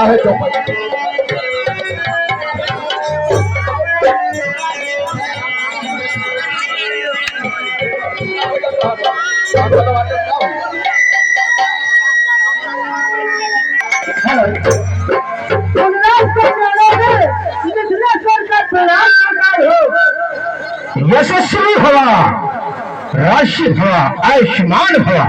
है चौपट यशस्वी भवा, राशि भवा, आयुष्मान भवा।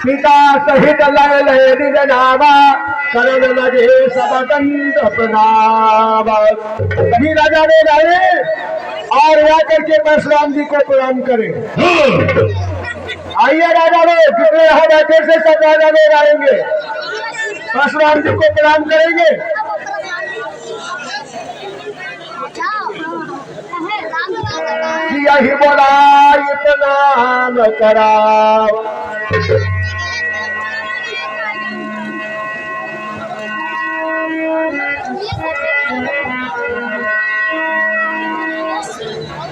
पिता सहित लय लय निज नामा करण लगे सब दंड प्रणाम। सभी राजा ने गाए और आकर के परशुराम जी को प्रणाम करें। आइए राजा लोग, कितने यहाँ बैठे से सब राजा लोग आएंगे, परशुराम जी को प्रणाम करेंगे। यही बोला प्रणाम कराओ।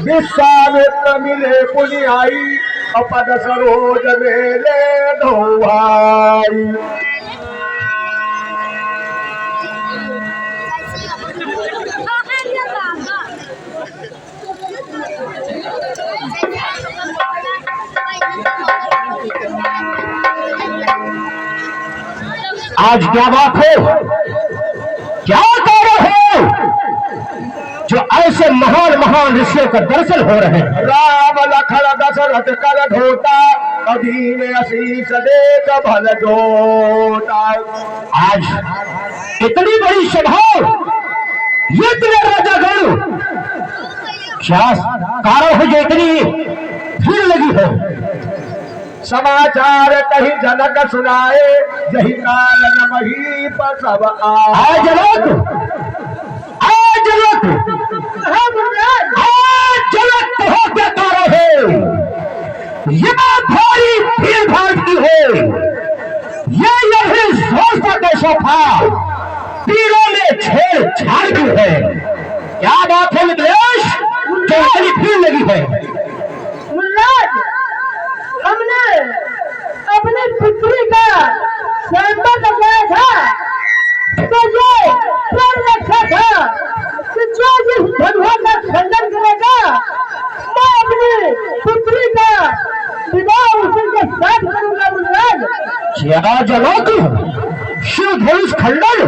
विश्वामित्र मिले पुनि आई, अपद सरोज मेले धोवाई। आज क्या बात है, क्या कह रहे हो जो ऐसे महान महान ऋषियों का दर्शन हो रहे हैं। राम लखन दशरथ कर धोता, अधीन अशीष देख भल जोता। आज इतनी बड़ी सभा, ये तेरे राजागण, क्या कारण हो जो इतनी भीड़ लगी हो। समाचार कहीं जनक सुनाए, यही कारण महीप सब आए। जनक, जनक, जनक हो क्या कारण है, ये भारी भीड़ भाड़ की है। ये यही सोचता कैसा था, पीरों में छेड़छाड़ की है। क्या बात है मिथिलेश, जो इतनी भीड़ लगी है। हमने अपनी पुत्री का स्वागत किया था, तो ये प्रण रखा था कि जो जिस धनुआ का खंडन करेगा, मैं अपनी पुत्री का विवाह उसी के साथ करूंगा। मुनिराज, क्या जनक, शिव धनुष खंडन?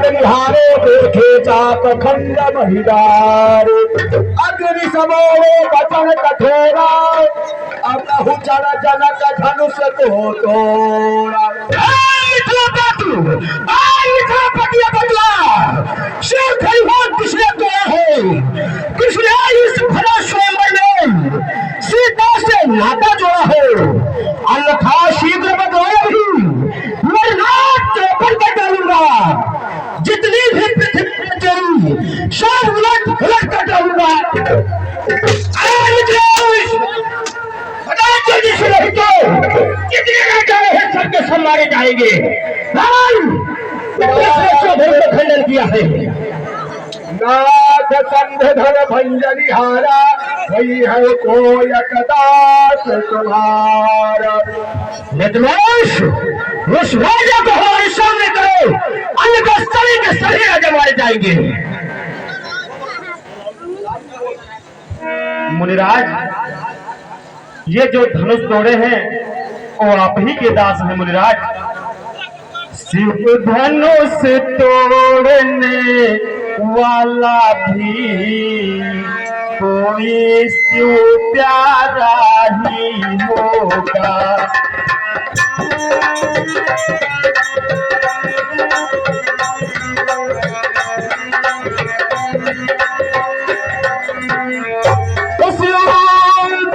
निहारे देखे चाप खंड महिदार, अग्नि समोरे वचन कठोरा, अब नहु चर जनक धनुष को तोड़ा। शिव धनुष किसने तोड़ा है? किसने इस भरा स्वयं में सीता से नाता जोड़ा है? अन्यथा शीघ्र बदलाया भी मैं नाक पर डालूंगा। जितनी भी पृथ्वी में चली सब उलट उलट कर डालूंगा। जल्दी से नहीं तो कितने राजा हैं सबके सब मारे जाएंगे। खंडन किया है। नाथ संधन भंजनिहारा, वही है कोई दास तुम्हारा। मिथिलेश, उस राजा को हमारे सामने करो, अन्यथा सभी के सभी राजा मारे जाएंगे। मुनिराज, ये जो धनुष तोड़े हैं वो आप ही के दास हैं। मुनिराज, शिव धनुष तोड़ने वाला भी कोई शिव प्यारा ही होगा।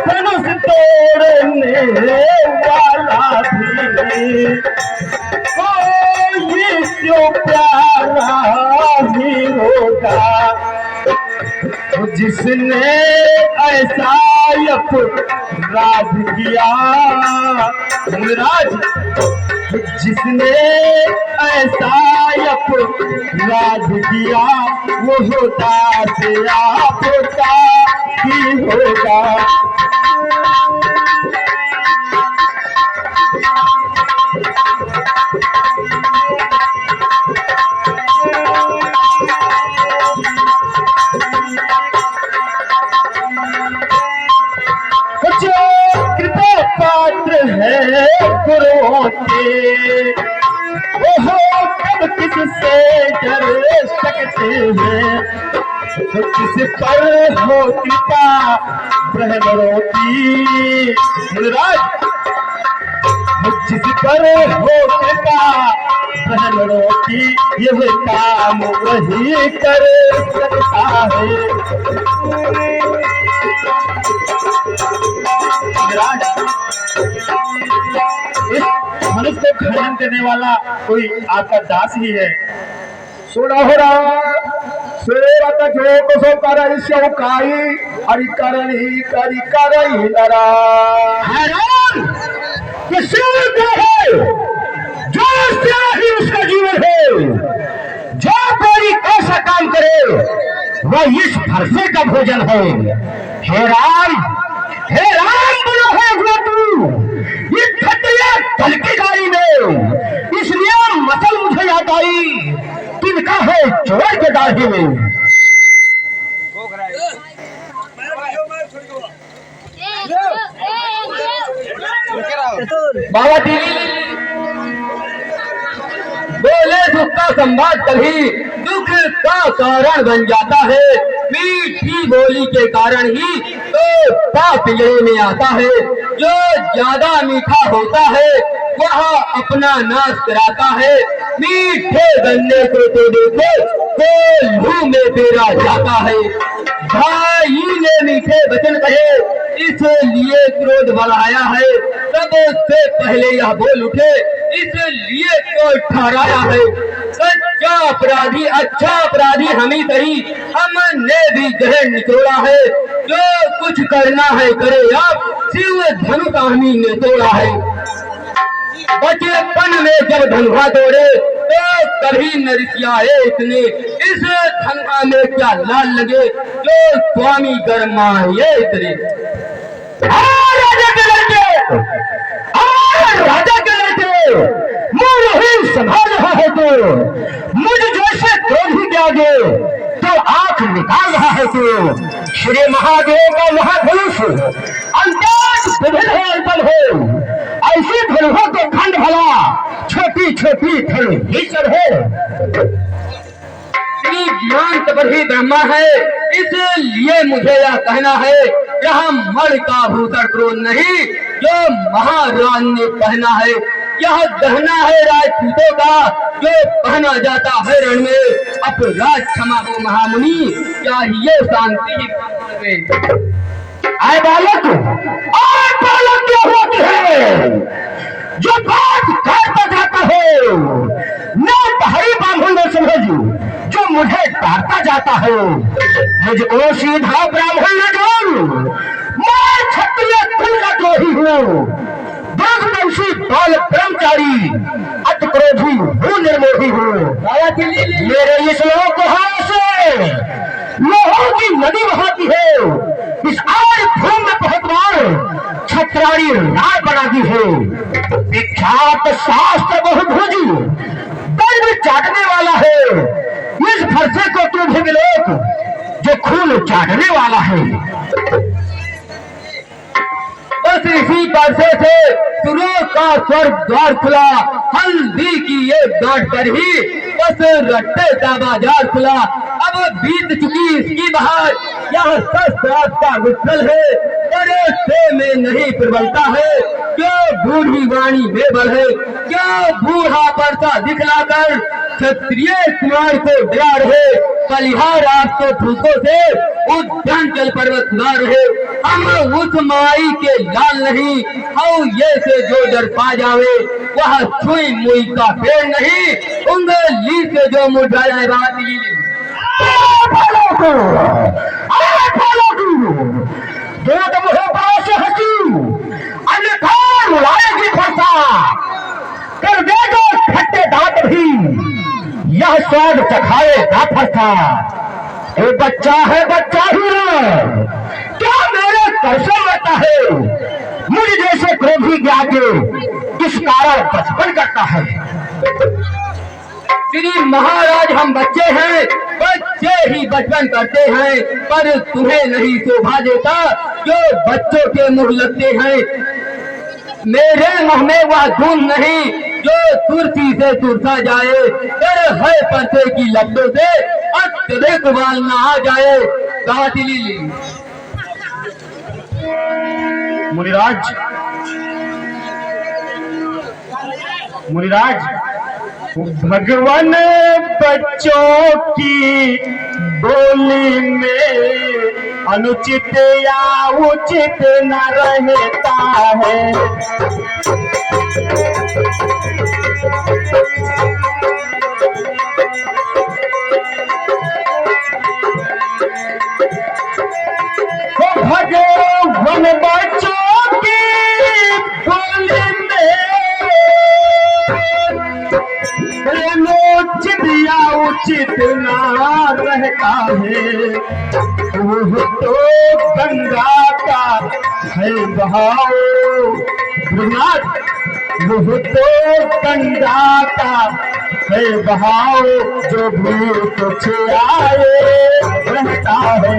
धनुष तोड़ने वाला भी कोई क्यों प्यारा ही होगा, जिसने ऐसा अपराध किया, मुराद जिसने ऐसा अपराध किया वो होता से आपका ही होगा। कृपा पात्र है गुरुओं के, ओहो कब किससे डर सकते हैं, तो किस पर हो कृपा ब्रह्मणों की, जिस पर हो कृपा ब्रह्मणों की, यह काम वही कर सकता है। इस मनुष्य को खंडन करने वाला कोई आपका दास ही है। सुना हो रहा सेवक जो को करई शौकाई, हरि करनी करी करई नरा। हैरान कि सेवक है जो ही उसका जीवन है, जो कोई ऐसा काम करे वह इस फरसे का भोजन है। हे राम बोलो है हुआ तू ये खतरे दल की गाड़ी में, इसलिए मसल मुझे याद आई तिनका है चोर के दाढ़ी में। बाबा जी बोले दुख का संवाद कभी दुख का कारण बन जाता है, मीठी बोली के कारण ही तो पाप लेने आता है। जो ज्यादा मीठा होता है वह अपना नाश कराता है, मीठे गन्ने को तो देखो तो लू में फेरा जाता है। भाई ने मीठे वचन कहे इसलिए क्रोध बढ़ाया है, सबसे पहले यह बोल उठे इसलिए तो ठहराया है। सच्चा अपराधी अच्छा अपराधी हम ही सही, हमने भी जहर निचोड़ा है, जो कुछ करना है करे आप, शिव धनुष हमही ने तोड़ा है। बचपन में जब धनुहा तोड़े तो कभी न रिसियाए इतने, इस धनुहा में क्या लाल लगे जो स्वामी गरमाए इतने। राजा के लड़के राजा के लड़के मुझ ही संभाल रहा है तो, मुझ जैसे क्रोधी के आगे तो आंख निकाल रहा है तो। श्री महादेव का महाधनुष अंदाज विभिन्न है अंतर हो, ऐसी धनुहों के खंड भला छोटी छोटी धनु भीषण है। ज्ञान तभी ब्रह्मा है, इसलिए मुझे यह कहना है यह मण का भूषण क्रोध नहीं जो महाराज ने पहना है, यह गहना है राजपूतों का जो पहना जाता है रण में। अपराध क्षमा हो महामुनि चाहिए शांति। आए बालक क्या होती है जो बात करता जाता है, मैं भाई ब्राह्मण न समझू जो मुझे डांटता जाता है, मुझको सीधा ब्राह्मण न जान, मैं क्षत्रिय कुल का द्रोही हूँ, ब्रह्मवंशी बाल ब्रह्मचारी अति क्रोधी हूँ, निर्मोही हूँ। मेरे इस लोक को हाथ से लोहों की नदी बहाती है, इस आर्य भूमि में बहुत बार छत्राणी राय बना दी है। विख्यात शास्त्र बहुभुज दंड चाटने वाला है, इस फरसे को तू भी मिलो जो खून चाटने वाला है। बस इसी फरसे से सुरों का स्वर्ग द्वार खुला, हल्दी की ये गांठ पर ही बस रट्टे का बाजार खुला। अब बीत चुकी इसकी बहार, यह सत का विठल है, परोसे में नहीं प्रबलता है, क्यों बूढ़ी वाणी बेबल है, क्यों बूढ़ा परसा दिखलाकर क्षत्रिय कुमार को डरा रहे, बलिहार आप तो भूखों से उद्यान जल पर्वत सुना रहे। हम उस माई के लाल नहीं, और ये से जो डर पा जावे वह छुई मुई का पेड़ नहीं, उंगली से जो मुझाए बात दूध मुहे पास हंसी अन्यथा लाएगी फंसा कर देगा खट्टे दांत भी यह स्वाद चखाएगा फंसा। ये बच्चा है बच्चा ही है, क्या मेरे कर्षण रहता है मुझ जैसे क्रोधी के आगे किस कारण बचपन करता है। श्री महाराज हम बच्चे हैं, बच्चे ही बचपन करते हैं, पर तुम्हें नहीं शोभा देता जो बच्चों के मुंह लगते हैं। मेरे मुंह में वह धुन नहीं जो तुरसी से तुरसा जाए, पर है पर्दे की लपटों से अत्यधिक बाल न आ जाए। गातिली मुनिराज मुनिराज भगवान बच्चों की बोली में अनुचित या उचित न रहता है। भगवान बच्चों की बोली में अनुचित या उचित ना रहता है। वो तो गंगा का है बहाव, वो तो गंगा का है बहाव जो भूत छाए रहता है।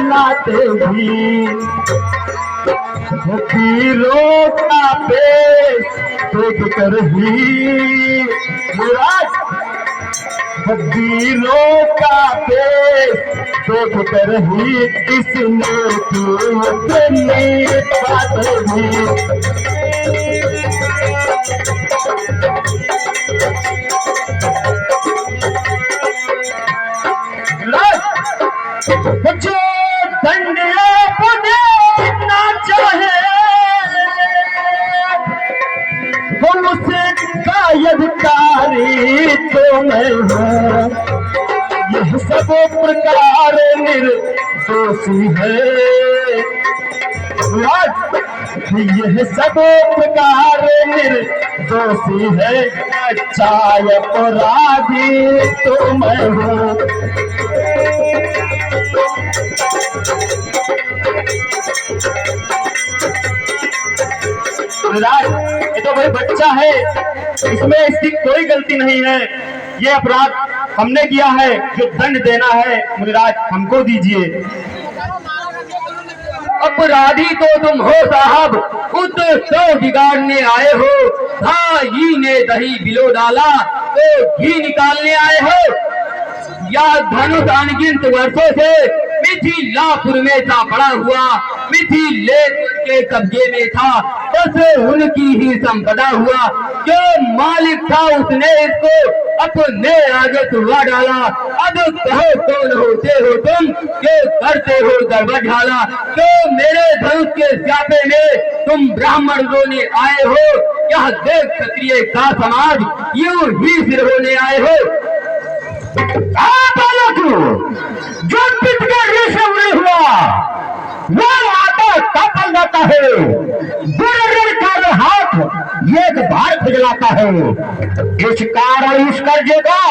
लाते भी वीरों का पेश देख कर ही मुराद, वीरों का पेश देख कर ही इसने की बात भी। जो दंड ना चाहे हम उसे कायदकारी तो मैं हूँ, यह सब प्रकार निर्दोषी है। यह सब प्रकार निर्दोषी है, अच्छा अपराधी तो मैं हूँ। ये तो भाई बच्चा है, इसमें इसकी कोई गलती नहीं है। ये अपराध हमने किया है, जो दंड देना है मुनिराज हमको दीजिए। अपराधी तो तुम हो साहब, खुद तो बिगाड़ने आए हो। भाई ने दही बिलो डाला तो घी निकालने आए हो, या धनुष अनगिनत वर्षों से मिथिलापुर में था पड़ा हुआ, मिथिलेश्वर के कब्जे में था, बस उनकी ही संपदा हुआ। जो मालिक था उसने इसको अपने आगे तुड़वा डाला। अब कहो कौन होते हो तुम जो करते हो गड़बड़ ढाला। जो मेरे धनुष के स्यापे में तुम ब्राह्मण रोने आए हो, यह देख क्षत्रिय का समाज यूं ही सिर होने आए हो। जो पिट के ऋषि उड़े हुआ वो आता कापल जाता है, बुरे का हाथ एक बार खुजलाता है। इस कारण इस कर्जे का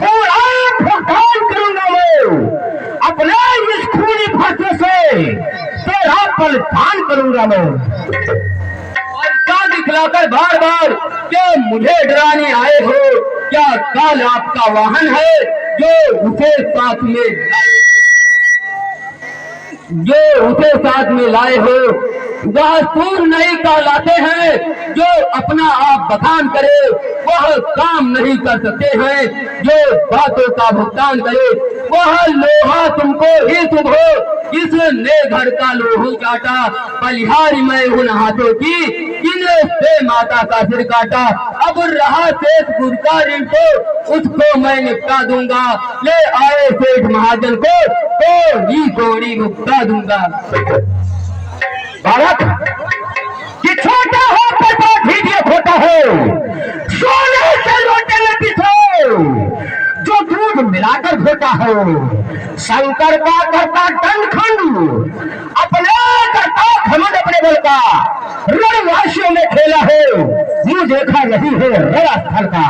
पूरा भुगतान करूंगा मैं, अपने इस खूनी फैसले से तेरा बलिदान करूंगा मैं। और क्या दिखलाकर बार बार क्या मुझे डराने आए हो? क्या काल आपका वाहन है जो उसे साथ में लाए हो? वह सूर नहीं कहलाते हैं। जो अपना आप बखान करे वह काम नहीं कर सकते हैं। जो बातों का भुगतान करे वह लोहा तुमको ही शुभ हो। किसने घर का लोहू काटा, बलिहारी मैं उन हाथों की जिनसे माता का सिर काटा। अब रहा शेष गुरका ऋण को, उसको मैं निपटा दूंगा। ले आए सेठ महाजन को तो ही गोड़ी मुक्ता दूंगा। बालक कि छोटा हो पर बात हीजिए खोटा हो, सोने से लोटे में पिछो जो दूध मिलाकर घोटा हो। शंकर का करता दंड खंड, अपने करता घमंड अपने बल का। रणवासियों में खेला हो, मुंह देखा नहीं है रणस्थल का।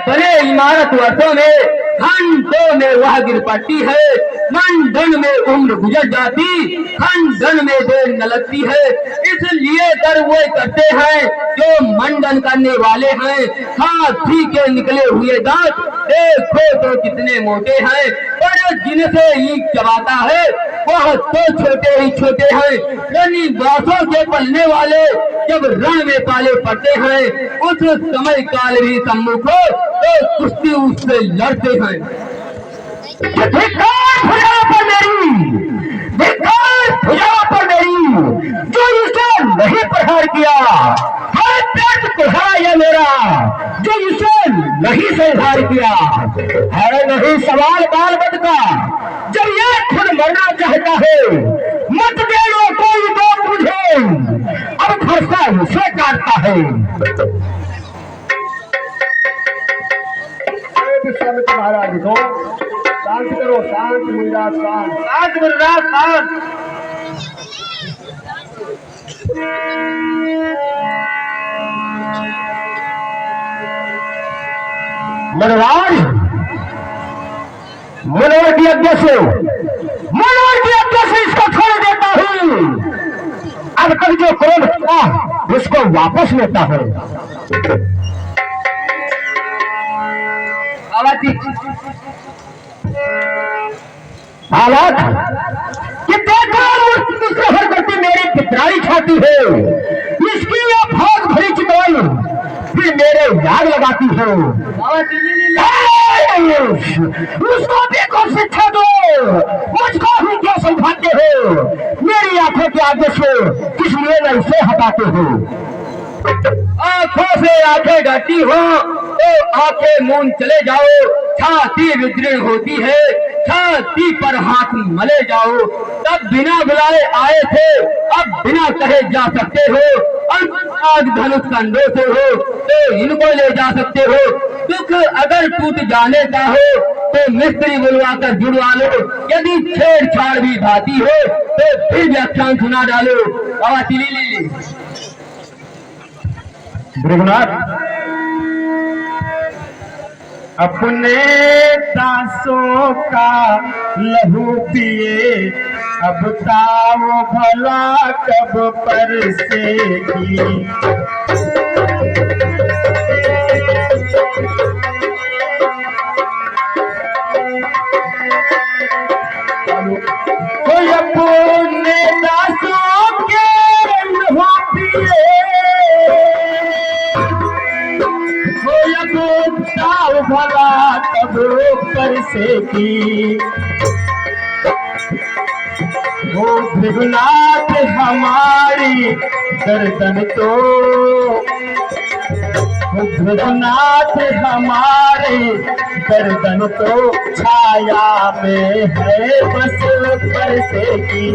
बने इमारत वर्षों में घंटों में वह गिर पड़ती है। मंडन में उम्र गुजर जाती, खंडन में देर न लगती है। इसलिए कर वो करते हैं जो मंडन करने वाले हैं। हाथी के निकले हुए दांत देखो तो कितने मोटे हैं, पर जिनसे ईंट चबाता है वह तो छोटे ही छोटे हैं। यानी बासों के पलने वाले जब रण में पाले पड़ते हैं, उस समय काल भी सम्मुख हो तो कुश्ती उससे लड़ते हैं। पर मेरी जो इसे नहीं प्रहार किया है, पेट कुल्हाड़ा यह मेरा जो इसे नहीं संहार किया है। नहीं सवाल बाल बद का, जब ये खुद मरना चाहता है मत देना कोई तो मुझे, अब फरसा उसे काटता है। विश्वामित्र महाराज को शांत करो, शांत मुनिराज शांत, शांत मुनिराज शांत। मनोहर की आज्ञा से, मनोहर की आज्ञा से इसको छोड़ देता हूँ। अब तक जो क्रोध था उसको वापस लेता हूँ। हालात कि देखो मुझसे हरकतें मेरी पितराई खाती है, इसकी ये भाग भरी चितवन फिर मेरे याद लगाती हो। उसको भी को शिक्षा दो, मुझको भी क्यों समझाते हो। मेरी आंखों के आगे से किस लिए न इसे हटाते हो। आंखों से आंखें डरती हो तो आंखें मूंद चले जाओ। छाती विदृढ़ होती है, छाती पर हाथ मले जाओ। तब बिना बुलाए आए थे, अब बिना कहे जा सकते हो। आग धनुष कंधों से हो तो इनको ले जा सकते हो। दुख अगर टूट जाने का हो तो मिस्त्री बुलवा कर जुड़वा लो। यदि छेड़छाड़ भी भाती हो तो फिर व्याख्यान सुना डालो। ले भृगुनाथ अपने दासों का लहू पिए, अब ताओ भला कब परसेगी। कोई अपने दासों के लहू पिए, ताओ भला तब परसेगी। वो भृगुनाथ हमारी गर्दन तो, वो भृगुनाथ हमारी गर्दन तो छाया में है बस परसेगी।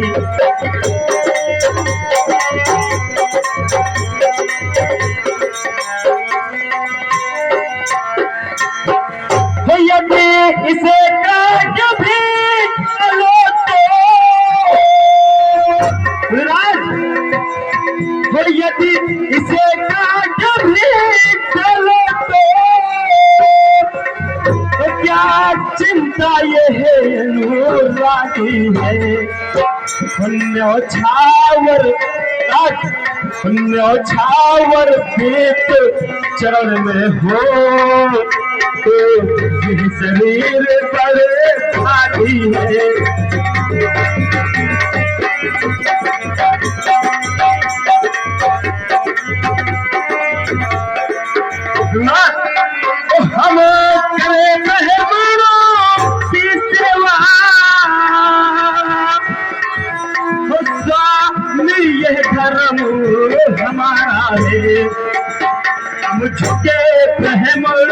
यदि इसे काट भी चलो तो राज, यदि इसे काट भी चलो तो क्या चिंता ये है अनुरागी है। पुण्य छावर पीत चरण में हो तो शरीर पर भारी है।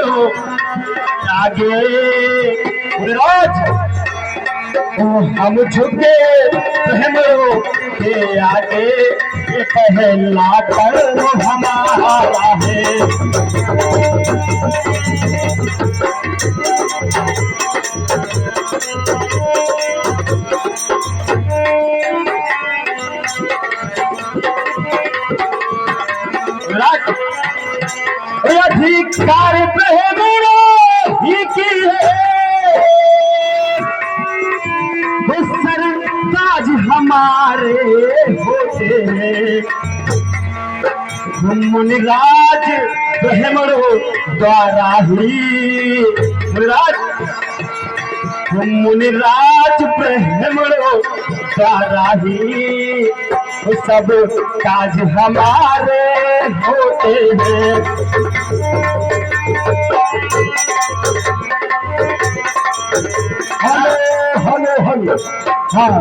भ्रमणो आगे राज हम झुके भ्रमणों के आगे, ये पहला कर्म हमारा है। अधिकार भ्रमणों ही की है, सरताज हमारे होते हैं। मुनिराज ब्राह्मणों द्वारा ही, मुनिराज ब्राह्मणों द्वारा ही सब काज हमारे होते हैं। हेलो हेलो, हाँ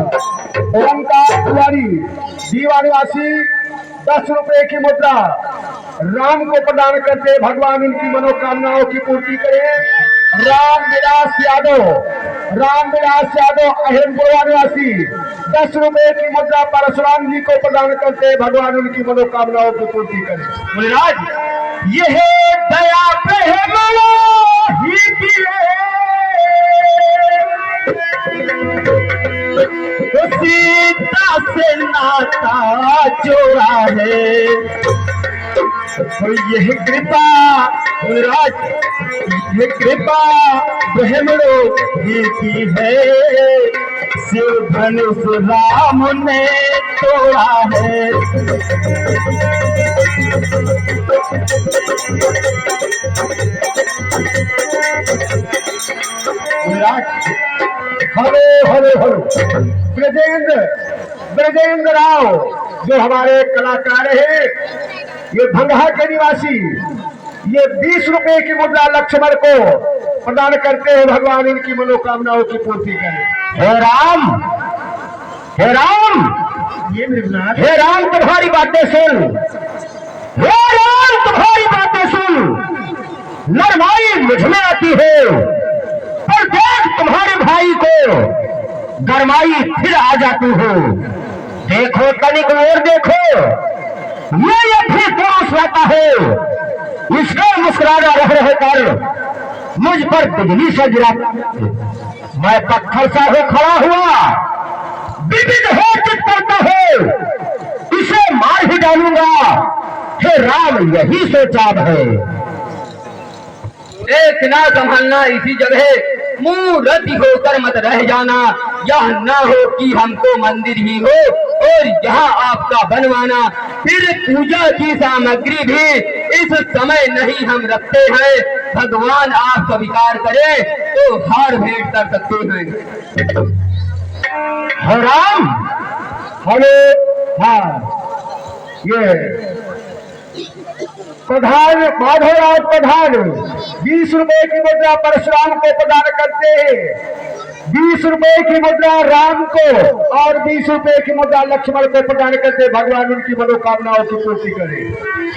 ओंकार तिवारी दीवानिवासी 10 रुपए की मुद्रा राम को प्रदान करते भगवान उनकी मनोकामनाओं की पूर्ति करे। रामविलास यादव अहिमपुरा निवासी 10 रुपए की मुद्रा परशुराम जी को प्रदान करते भगवान उनकी मनोकामनाओं की पूर्ति करे। मुनिराज यह दया प्रेम ही की तो सीता से नाता जोड़ा है, तो यह कृपा राज, ये कृपा ब्राह्मणों की है। शिव धनुष राम ने तोड़ा है। हेलो ब्रजेंद्र राव जो हमारे कलाकार हैं, ये भंगहा के निवासी, ये 20 रुपए की मुद्रा लक्ष्मण को प्रदान करते हैं भगवान इनकी मनोकामनाओं की पूर्ति करें। हे राम ये मृगनाथ, हे राम तुम्हारी बातें सुन, हे राम तुम्हारी बातें सुन। नरमाई मुझ में आती है, पर देख तुम्हारे भाई को गरमाई फिर आ जाती हो। देखो तनिक और देखो, ये फिर पुरुष रहता है, इसको मुस्कुराना रह कर मुझ पर बिजली से गिरा। मैं पत्थर सा हो खड़ा हुआ, विविध हो चित करता है, इसे मार ही डालूंगा। हे राम यही सोचा है। एक ना संभालना इसी जगह मूर्ति होकर मत रह जाना। यह न हो कि हमको मंदिर ही हो और यहाँ आपका बनवाना। फिर पूजा की सामग्री भी इस समय नहीं हम रखते हैं। भगवान आप स्वीकार करें तो हार भेंट कर सकते हैं। राम हेलो, हाँ ये प्रधान माधवराव प्रधान 20 रुपए की मुद्रा परशुराम को प्रदान करते हैं। 20 रुपए की मुद्रा राम को और 20 रुपए की मुद्रा लक्ष्मण को प्रदान करते भगवान उनकी मनोकामनाओं की पूर्ति करे।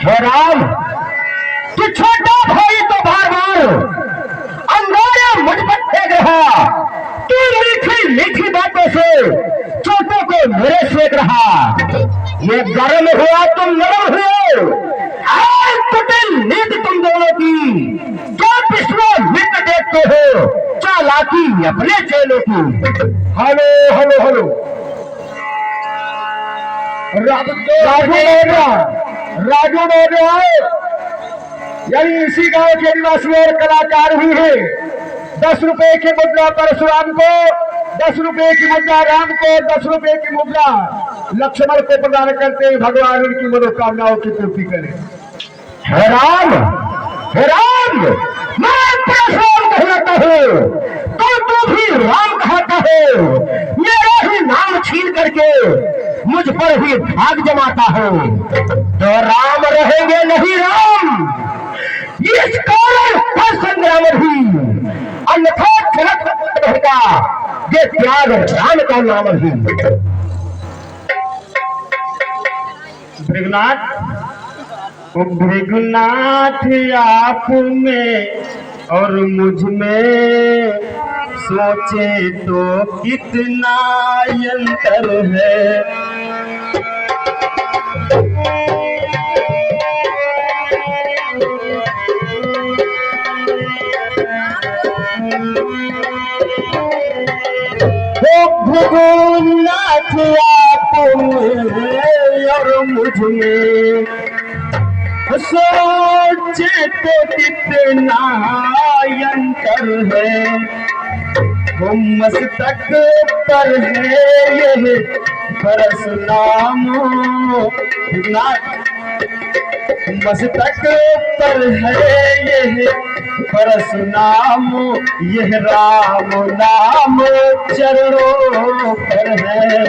हे राम तू छोटा भाई तो बार बार अंगारे मुझ पर फेंक रहा, तू मीठी मीठी बातों से चोटों को मेरे सेक रहा। ये गर्म हुआ तुम नरम हुए, कुटिल नीति तुम दोनों की, क्या पिछले मित्र देखते हो, चालाकी अपने चेलों की। हेलो राजू महोदय यही इसी गांव के निवासी और कलाकार भी है। 10 रुपए की मुद्रा परशुराम को, 10 रुपए की मुद्रा राम को, 10 रुपए की मुद्रा लक्ष्मण को प्रदान करते भगवान उनकी मनोकामनाओं की पूर्ति करें। हे राम मैं परशुराम कहलाता हूँ, तो भी राम कहता है। मेरा ही नाम छीन करके मुझ पर ही भाग जमाता है, तो राम रहेंगे नहीं राम। इस कारण हर संग्राम भी अन्यथा चलत रहेगा, ये त्याग राम का नाम ही। मृगनाथ भृगुनाथ आप में और मुझ में सोचे तो कितना अंतर है। भृगुनाथ आप में और मुझ में सोचे तो कितना अंतर है। वो मस्तक पर है ये परशुरामो, मस्तक पर है ये परशुरामो, यह राम नाम चरणों पर है।